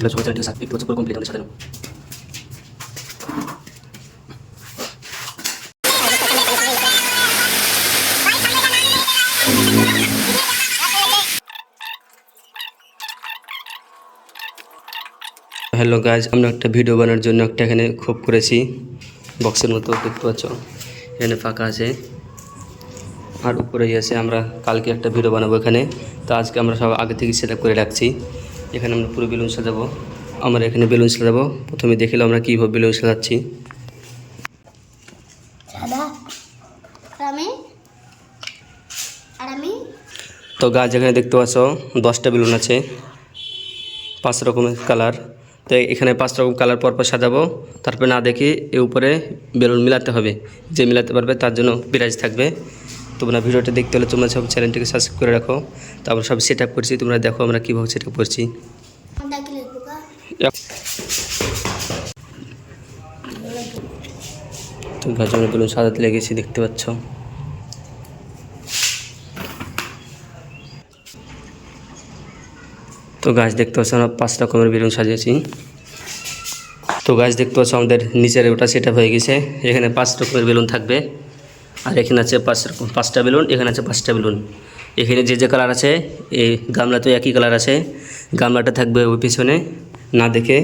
দেখতে পাচ্ছ চ্যানেলটি সাবস্ক্রাইব করতে পুরো কমপ্লিট আমাদের সাথে। হ্যালো গাইজ, আমরা একটা ভিডিও বানানোর জন্য একটা এখানে খোপ করেছি বক্সের মতো, দেখতে পাচ্ছ এখানে ফাঁকা আছে আর উপরেই আছে। আমরা কালকে একটা ভিডিও বানাবো এখানে, তো আজকে আমরা সব আগে থেকে সেট আপ করে রাখছি। এখানে আমরা পুরো বেলুন সাজাবো। আমরা এখানে বেলুন সাজাবো, প্রথমে দেখিলাম আমরা কীভাবে বেলুন সাজাচ্ছি। তো গাছ এখানে দেখতে পাচ্ছ 10টা বেলুন আছে, 5 রকমের কালার। তো এখানে 5 রকম কালার পরপর সাজাবো, তারপরে না দেখি এর উপরে বেলুন মিলাতে হবে। যে মিলাতে পারবে তার জন্য প্রাইজ থাকবে। তোমরা ভিডিওটা দেখতে হলে তোমরা সব চ্যানেলটিকে সাবস্ক্রাইব করে রাখো। তারপর সব সেট আপ করছি, তোমরা দেখো আমরা কীভাবে সেট আপ করছি। তো গাছ আমরা বেলুন সাজাতে লেগেছি, দেখতে পাচ্ছ। তো গাছ দেখতে পাচ্ছ আমরা 5 রকমের বেলুন সাজিয়েছি। তো গাছ দেখতে পাচ্ছ আমাদের নিচের ওটা সেট আপ হয়ে গেছে। এখানে 5 রকমের বেলুন থাকবে, আর এখানে আছে 5টা বেলুন, এখানে আছে 5টা বেলুন। এখানে যে যে কালার আছে এই গামলাতে একই কালার আছে। গামলাটা থাকবে ওই পিছনে, না দেখে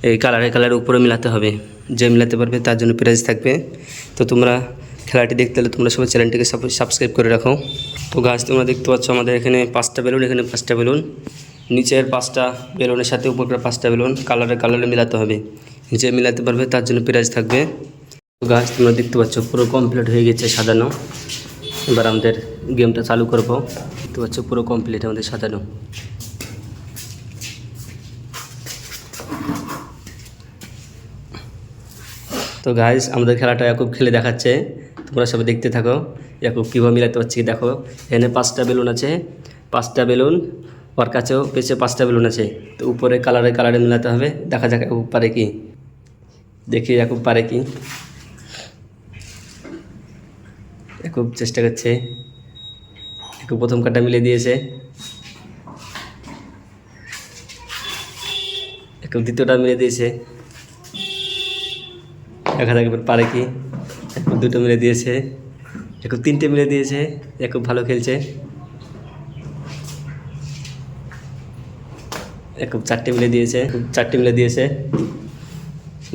এই কালারের উপরে মিলাতে হবে। যে মিলাতে পারবে তার জন্য প্রাইজ থাকবে। তো তোমরা খেলাটি দেখতে হলে তোমরা সবাই চ্যানেলটিকে সাবস্ক্রাইব করে রাখো। তো গাছ তোমরা দেখতে পাচ্ছ আমাদের এখানে 5টা বেলুন, এখানে 5টা বেলুন, নিচের 5টা বেলুনের সাথে উপরের 5টা বেলুন কালারে মিলাতে হবে। যে মিলাতে পারবে তার জন্য প্রাইজ থাকবে। তো গাছ তোমরা দেখতে পাচ্ছ পুরো কমপ্লিট হয়ে গেছে সাজানো। এবার আমাদের গেমটা চালু করব। দেখতে পাচ্ছ পুরো কমপ্লিট আমাদের সাজানো। তো গাইস আমাদের খেলাটা ইয়াকুব খেলে দেখাচ্ছে, তোমরা সবাই দেখতে থাকো। ইয়াকুব কীভাবে মিলাতে পারছি দেখো। এখানে 5টা বেলুন আছে, 5টা বেলুন, ওর কাছেও পেছে 5টা বেলুন আছে। তো উপরে কালারে মিলাতে হবে। দেখা যাক ইয়াকুব পারে কি, দেখি ইয়াকুব পারে কি। খুব চেষ্টা করছে। একটু প্রথম কাটা মিলে দিয়েছে, একটু দ্বিতীয়টা মিলে দিয়েছে। দেখা যাক এবার পারে কি। একটু 2টো মিলে দিয়েছে, একটু 3টে মিলে দিয়েছে। খুব ভালো খেলছে। খুব 4টে মিলে দিয়েছে, 4টে মিলে দিয়েছে।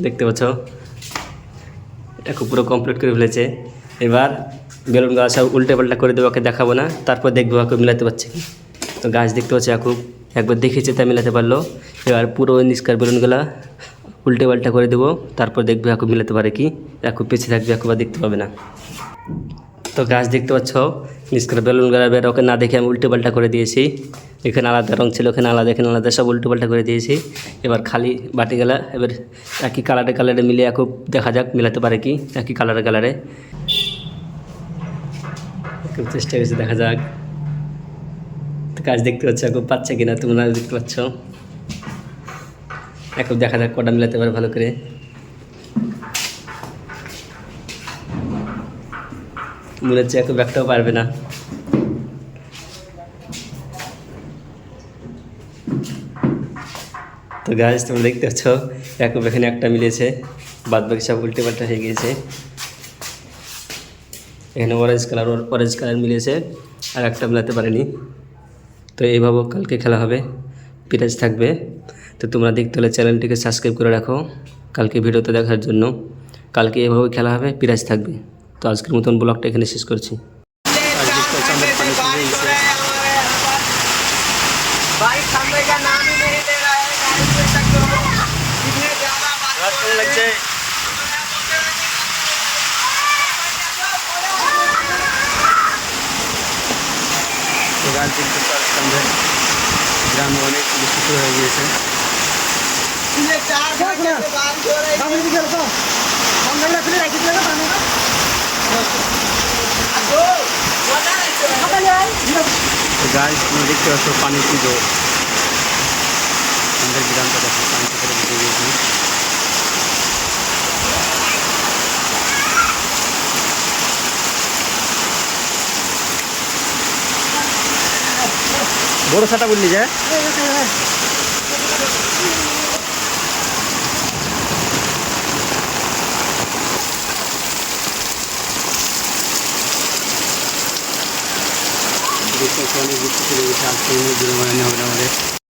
দেখতে পাচ্ছ খুব পুরো কমপ্লিট করে ফেলেছে। এবার বেলুন গাছ সব উল্টে পাল্টা করে দেবো, ওকে দেখাবো না, তারপর দেখবো ওকে মিলাতে পারছে কি। তো গাছ দেখতে পাচ্ছি খুব একবার দেখেছে তাই মিলাতে পারলো। এবার পুরো নিষ্কার বেলুনগুলা উল্টে পাল্টা করে দেবো, তারপর দেখবো এখন মিলাতে পারে কি। এখন পেছে থাকবে, একবার দেখতে পাবে না। তো গাছ দেখতে পাচ্ছ নিষ্কার বেলুনগুলা বের ওকে না দেখে আমি উল্টে পাল্টা করে দিয়েছি। এখানে আলাদা রঙ ছিল, এখানে আলাদা, সব উল্টে পাল্টা করে দিয়েছি। এবার খালি বাটি গেলা, এবার একই কালারে মিলিয়ে খুব দেখা যাক মিলাতে পারে কি। একই কালারে খুব চেষ্টা করছে, দেখা যাক। তো কাজ দেখতে পাচ্ছ খুব পাচ্ছে কিনা, তোমরা দেখতে পাচ্ছ। এখন দেখা যাক কটা মিলাতে পারে ভালো করে। মনে হচ্ছে এখন একটাও পারবে না। তো গাছ তোমরা দেখতে পাচ্ছ এখন এখানে একটা মিলেছে, বাদ বাকি সব উল্টে পাল্টা হয়ে গিয়েছে। এখানে অরেঞ্জ কালার মিলেছে, আর একটা মিলাতে পারেনি। তো এইভাবে কালকে খেলা হবে, প্রাইজ থাকবে। তো তোমরা দেখতে হলে চ্যানেলটিকে সাবস্ক্রাইব করে রাখো কালকে ভিডিওতে দেখার জন্য। কালকে এভাবে খেলা হবে, প্রাইজ থাকবে। তো আজকের মতন ব্লগটা এখানে শেষ করছি। গ্রামে অনেক বৃষ্টি শুরু হয়ে গিয়েছে। গাছ তোমরা দেখতে পাচ্ছ পানি কি জোর, আমাদের গ্রামটা দেখো পানিতে করে ডুবে গিয়েছে। বড় ছাতা বললি যায়। দেখতে পাচ্ছি অনেক বৃষ্টি চলে গেছে, আজকে বেলুন বানানো হবে না আমাদের।